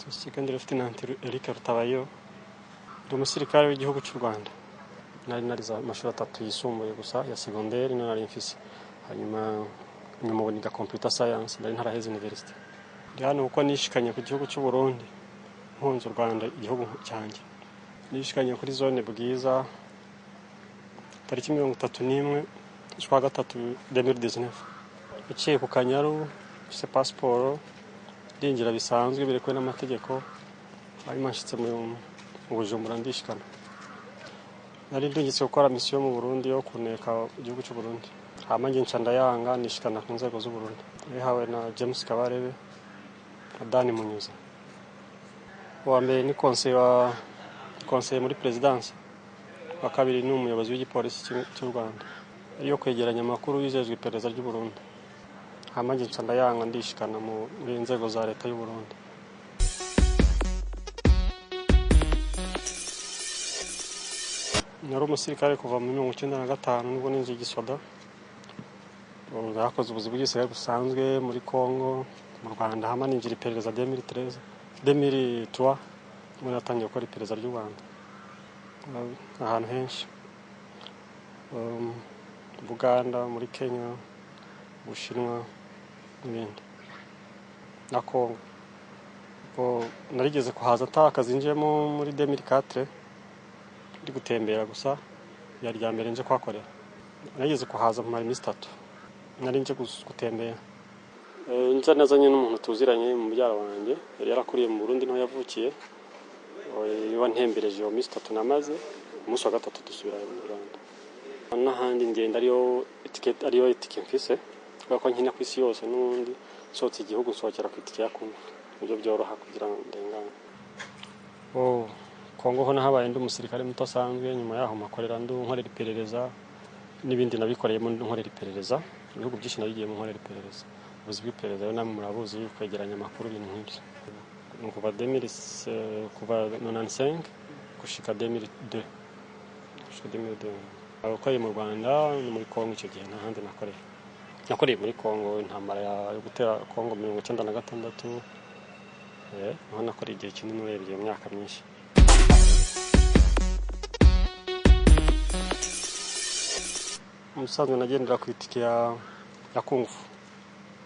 Secondary Lieutenant Eric Rutabayo ndi umusirikare w'igihugu cy'u Rwanda. Nari nariza amashuri 3 yisumbuye gusa ya secondaire nari mfise. Hanyuma nyuma niga computer science nari ntaraheze university. Ndi hano uko nishikanye ku gihugu cy'u Burundi. Mpunze u Rwanda igihugu cyanjye. Nishikanye kuri zone Bwiza tariki 31 z'ukwa gatatu 2019. Uciye ku Kanyaru se passport ndinjira bisanzwe birekwe n'amategeko ari manshitse mu Bujumbura ndishikana. Nari ndungitse gukora mission mu Burundi yo kuneka igihugu cy'u Burundi. Hama nje ncanda yanga nishikana ku nzego z'u Burundi. Yahawe na James Kabarebe na Dani Munyuza. Wa mbere ni conseil muri presidence. Wa kabiri ni umuyobozi w'igipolisi cy'u Rwanda. Ariyo kwegeranya amakuru yizejwe iperereza ry'u Burundi. Hama nje ncanda yanga ndishikana mu nzego za leta y'u Burundi. Nari umusirikare kuva mu 1995 nibwo ninje gisoda. Nakoze ubuzi bw'isirikare busanzwe muri Kongo, mu Rwanda hama ninjira iperereza 2003 muri natangiye gukora iperereza ry'u Rwanda. Ahantu henshi. Buganda, muri Kenya, Bushinwa n'ibindi. Na Kongo. Narigeze kuhaza atakazi njemo muri 2004 ndi gutembera gusa yari ya mbere nje kwakorera. Narigeze kuhaza mu minsi 3. Nari nje gutembera. Nje nazanye n'umuntu tuziranye mu byara wanjye yari yarakuriye mu Burundi no yavukiye. Yo ntembereje yo minsi 3 namaze umunsi wa gatatu dusubira mu Rwanda. N'ahandi ngenda ariyo etiquette mfise kuko nkina ku isi yose n'undi sotse igihugu sokera ku etiquette yakumva. Ibyo byoroha kugira ngo ndengane. Kongo ho nahabaye ndi umusirikare muto sanzwe nyuma yaho makorera ndu nkorera iperereza n'ibindi nabikoreye mu nkorera iperereza. Ibihugu byinshi nabigiye mu nkorera iperereza. Ubuzi bw'iperereza yo namwe murabuzi kwegeranya amakuru ibintu nk'ibyo. Kuva 95 gushika 2002. Abakoreye mu Rwanda no muri Kongo icyo gihe n'ahandi nakoreye muri Kongo intambara yo gutera Kongo 1996. Aho nakoreye igihe kinini urebye mu myaka myinshi. Umusanzwe nagendera ku itike ya Kung Fu.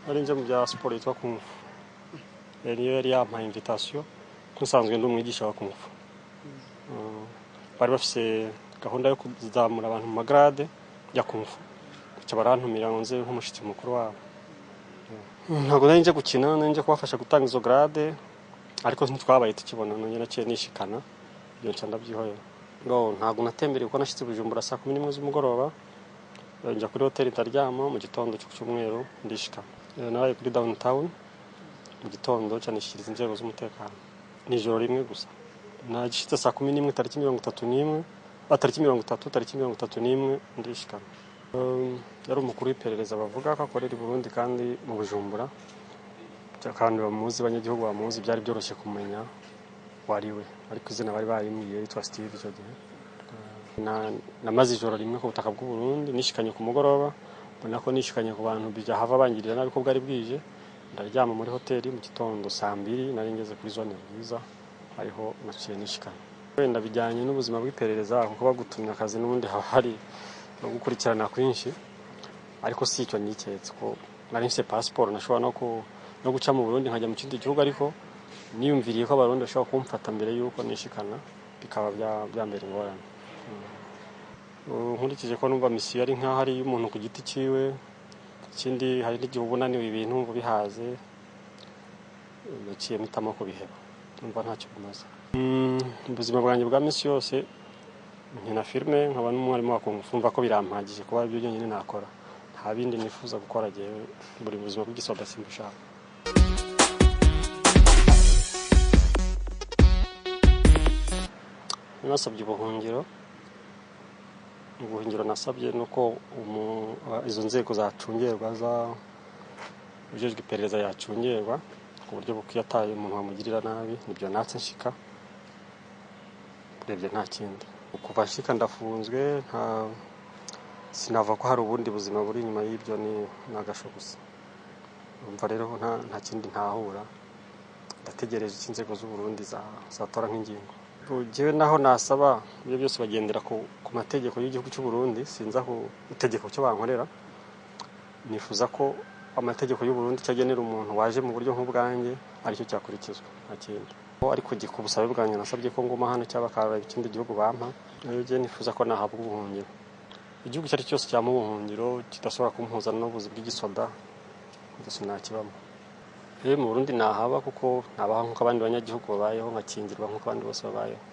Ari nje mu bya sport yitwa Kung Fu. Yari yampaye invitation kusanzwe ndi umwigisha wa Kung Fu. Bari bafise gahunda yo kuzamura abantu mu magrade ya Kung Fu. Cyo barantumira nze nk'umushitsi mukuru wabo. Ntabwo nari nje gukina nari nje kubafasha gutanga izo grade ariko ntitwabaye tukibona none naciye nishikana iyo ncanda byihoye. Ntabwo natembereye uko nashitse Bujumbura saa 11 z'umugoroba. Njya kuri hotel itaryama mu gitondo cy'umweru ndishika. Naraye kuri downtown mu gitondo cyanishiriza inzego z'umutekano. Nijoro rimwe gusa. Nagishitse saa 11 tariki 31 tariki 31 ndishika. Yari umukuru w'iperereza bavuga ko akorera i Burundi kandi mu Bujumbura. Kandi bamuzi abanyagihugu bamuzi byari byoroshye kumenya wariwe. Ariko izina bari barimwiye yitwa Steve icyo gihe. Namaze ijoro rimwe ku butaka bw'u Burundi nishikanye ku mugoroba. Mbona ko nishikanye ku bantu bijya hava bangirira nabi ko bwari bwije. Ndaryama muri hoteli mu gitondo saa 2 nari ngeze kuri zone Bwiza ariho naciye nishikanye. Wenda bijyanye n'ubuzima bw'iperereza kuko bagutumye akazi n'ubundi hari no gukurikirana kwinshi. Ariko si icyo niketse ko nari mfite passport nashobora no guca mu Burundi nkajya mu kindi gihugu ariko niyumviriye ko abarundi bashobora kumfata mbere yuko nishikana bikaba byambera ingorane. Nkurikije ko numva mission yari nkaho ari y'umuntu ku giti ciwe ikindi hari n'igihe ubunaniwe ibintu bihaze naciye mitamo ko biheba numva ntacyo bimaze. Ubuzima bwanjye bwa misi yose nkina filme nkaba n'umwarimu wa Kung Fu mva ko birampagije kuba ibyo nyine nakora nta bindi nifuza gukora jewe buri buzima bw'igisoda simbushaka. Nasabye ubuhungiro nasabye nuko izo nzego zacungerwa ujejwe iperereza yacungerwa ku buryo bukiyataye umuntu wamugirira nabi nibyo natse nshika urebye nta kindi kuva nshika ndafunzwe sinava ko hari ubundi buzima buri inyuma y'ibyo ni nagasho gusa umva rero nta kindi ntahura ndategereje inzego z'u Burundi zatora nk'ingingo. Jewe naho nasaba ibyo byose bagendera ku mategeko y'igihugu cy'u Burundi, sinza ku itegeko cyo bankorera. Nifuza ko amategeko y'u Burundi cyagenera umuntu waje mu buryo nk'ubwanjye aricyo cyakurikizwa nta kindi. Ariko ku busabe bwanjye nasabye ko nguma hano cyaba karaba ikindi gihugu bampa, je nifuza ko nahabwa ubuhungiro. Igihugu cyari cyose cya mu buhungiro kidashobora kumpuza n'ubuzi bw'igisoda ndetse nakibamo. Mu Burundi nahaba kuko nabaho nk'abandi banyagihugu babayeho, nkakingirwa nk'uko abandi bose babayeho.